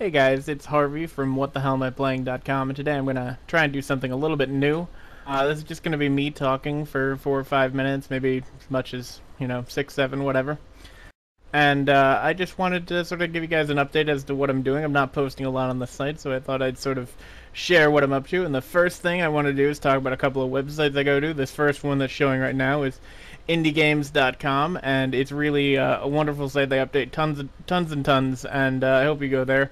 Hey guys, it's Harvey from WTHamiplaying.com, and today I'm going to try and do something a little bit new. This is just going to be me talking for 4 or 5 minutes, maybe as much as, 6, 7, whatever. And I just wanted to sort of give you guys an update as to what I'm doing. I'm not posting a lot on the site, so I thought I'd sort of share what I'm up to. And the first thing I want to do is talk about a couple of websites I go to. This first one that's showing right now is indiegames.com, and it's really a wonderful site. They update tons and tons, and I hope you go there.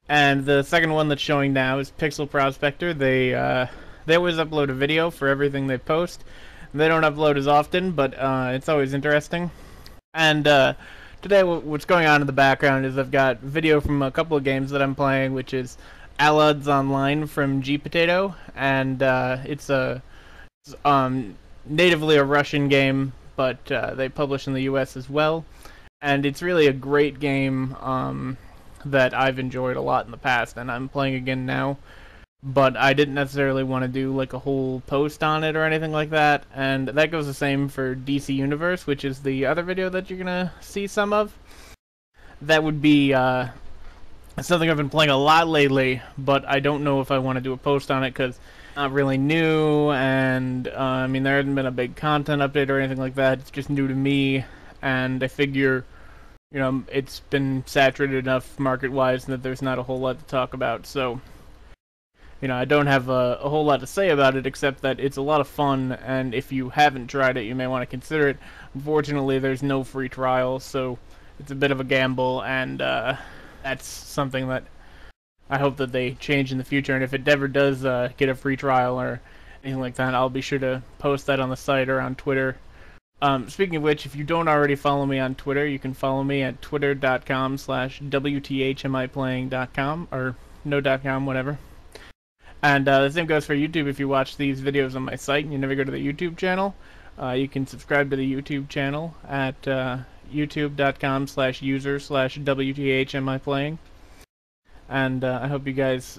And the second one that's showing now is Pixel Prospector. They always upload a video for everything they post. They don't upload as often, but it's always interesting. And today, what's going on in the background is I've got video from a couple of games that I'm playing, which is Allods Online from G-Potato, and it's natively a Russian game, but they publish in the US as well. And it's really a great game that I've enjoyed a lot in the past, and I'm playing again now. But I didn't necessarily want to do like a whole post on it or anything like that, and that goes the same for DC Universe, which is the other video that you're gonna see some of. That would be something I've been playing a lot lately, but I don't know if I want to do a post on it because it's not really new, and I mean there hasn't been a big content update or anything like that. It's just new to me, and I figure, it's been saturated enough market-wise that there's not a whole lot to talk about, so I don't have a whole lot to say about it, except that it's a lot of fun, and if you haven't tried it, you may want to consider it. Unfortunately, there's no free trial, so it's a bit of a gamble, and that's something that I hope that they change in the future, and if it ever does get a free trial or anything like that, I'll be sure to post that on the site or on Twitter. Speaking of which, if you don't already follow me on Twitter, you can follow me at twitter.com/WTHamiplaying.com, or no.com, whatever. And the same goes for YouTube. If you watch these videos on my site and you never go to the YouTube channel, you can subscribe to the YouTube channel at youtube.com/user/WTHamiplaying. And I hope you guys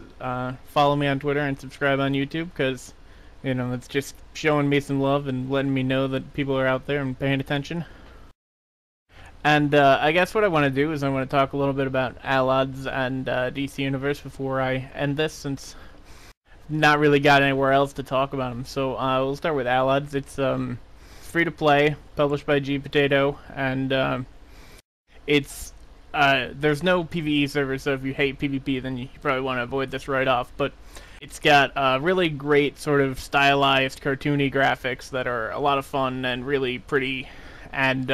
follow me on Twitter and subscribe on YouTube, because, it's just showing me some love and letting me know that people are out there and paying attention. And I guess what I want to do is I want to talk a little bit about Allods and DC Universe before I end this, since not really got anywhere else to talk about them. So we'll start with Allods. It's free to play, published by G-Potato, and it's there's no PvE server, so if you hate PvP, then you probably want to avoid this right off. But it's got really great sort of stylized, cartoony graphics that are a lot of fun and really pretty, and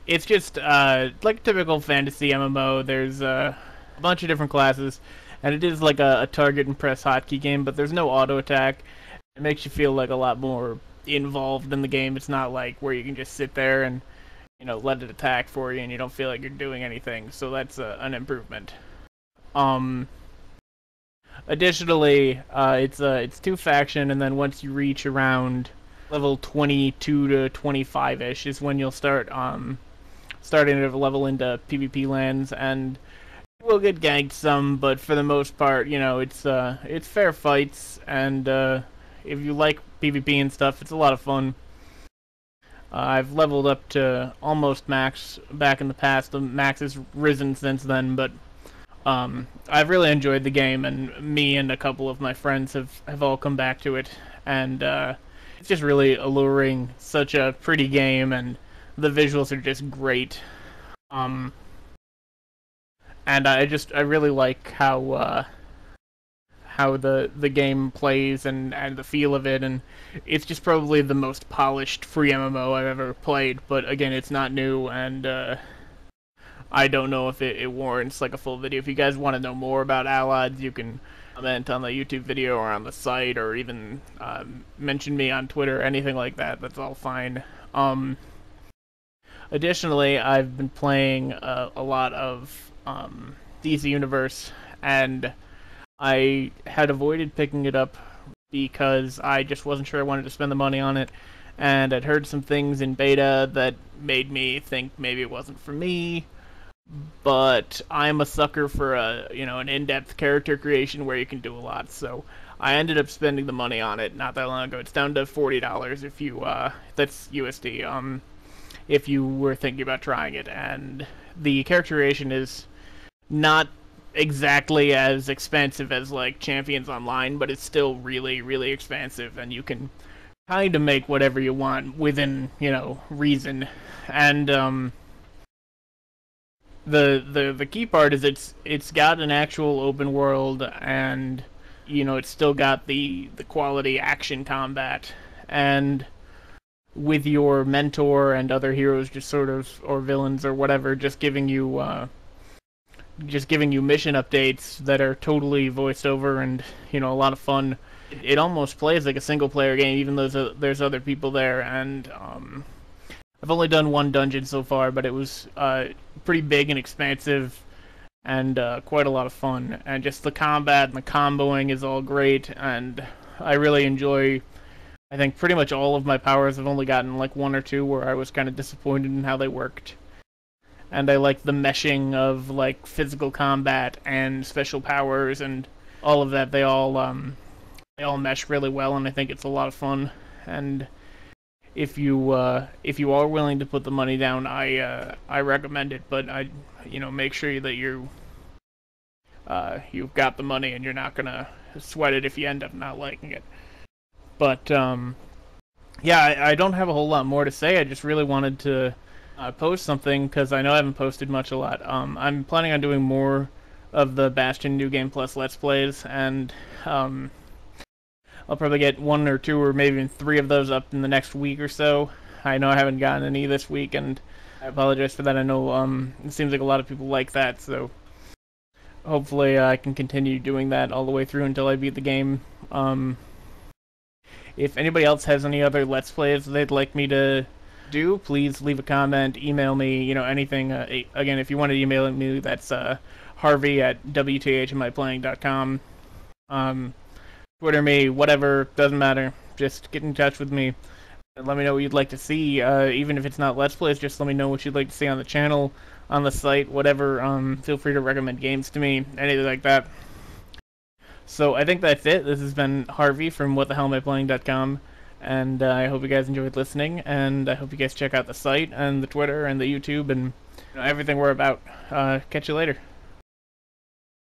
it's just like a typical fantasy MMO. There's a bunch of different classes, and it is like a target and press hotkey game, but there's no auto attack. It makes you feel like a lot more involved in the game. It's not like where you can just sit there and let it attack for you and you don't feel like you're doing anything. So that's an improvement. Additionally, it's two faction, and then once you reach around level 22 to 25-ish is when you'll start starting to level into PvP lands, and will get ganked some, but for the most part, it's fair fights, and if you like PvP and stuff, it's a lot of fun. I've leveled up to almost max back in the past. The max has risen since then, but I've really enjoyed the game, and me and a couple of my friends have all come back to it, and it's just really alluring. Such a pretty game, and the visuals are just great. And I really like how the game plays and the feel of it, and it's just probably the most polished free MMO I've ever played. But again, it's not new, and I don't know if it warrants like a full video. If you guys want to know more about Allods, you can comment on the YouTube video or on the site, or even mention me on Twitter, anything like that. That's all fine. Additionally, I've been playing a lot of DC Universe, and I had avoided picking it up because I just wasn't sure I wanted to spend the money on it, and I'd heard some things in beta that made me think maybe it wasn't for me. But I'm a sucker for an in-depth character creation where you can do a lot, so I ended up spending the money on it not that long ago. It's down to $40 if you that's USD. If you were thinking about trying it, and the character creation is not exactly as expansive as like Champions Online, but it's still really, really expansive, and you can kind of make whatever you want within, reason. And the key part is it's got an actual open world, and it's still got the quality action combat, and with your mentor and other heroes just sort of, or villains or whatever, just giving you mission updates that are totally voiced over, and a lot of fun. It almost plays like a single player game, even though there's other people there. And I've only done one dungeon so far, but it was pretty big and expansive, and quite a lot of fun. And just the combat and the comboing is all great, and I really enjoy. I think pretty much all of my powers. I've only gotten like one or two where I was kind of disappointed in how they worked. And I like the meshing of like physical combat and special powers and all of that. They all mesh really well, and I think it's a lot of fun. And if you are willing to put the money down, I recommend it. But make sure that you've got the money and you're not gonna sweat it if you end up not liking it. But yeah, I don't have a whole lot more to say. I just really wanted to post something because I know I haven't posted much a lot. I'm planning on doing more of the Bastion New Game Plus Let's Plays, and I'll probably get one or two or maybe even three of those up in the next week or so. I know I haven't gotten any this week, and I apologize for that. I know it seems like a lot of people like that, so hopefully I can continue doing that all the way through until I beat the game. If anybody else has any other Let's Plays they'd like me to do, please leave a comment, email me, anything. Again, if you want to email me, that's Harvey at WTHamiplaying.com. Twitter me, whatever, doesn't matter. Just get in touch with me and let me know what you'd like to see. Even if it's not Let's Plays, just let me know what you'd like to see on the channel, on the site, whatever. Feel free to recommend games to me, anything like that. So I think that's it. This has been Harvey from WhatTheHellAmIPlaying.com, and I hope you guys enjoyed listening, and I hope you guys check out the site and the Twitter and the YouTube and everything we're about. Catch you later.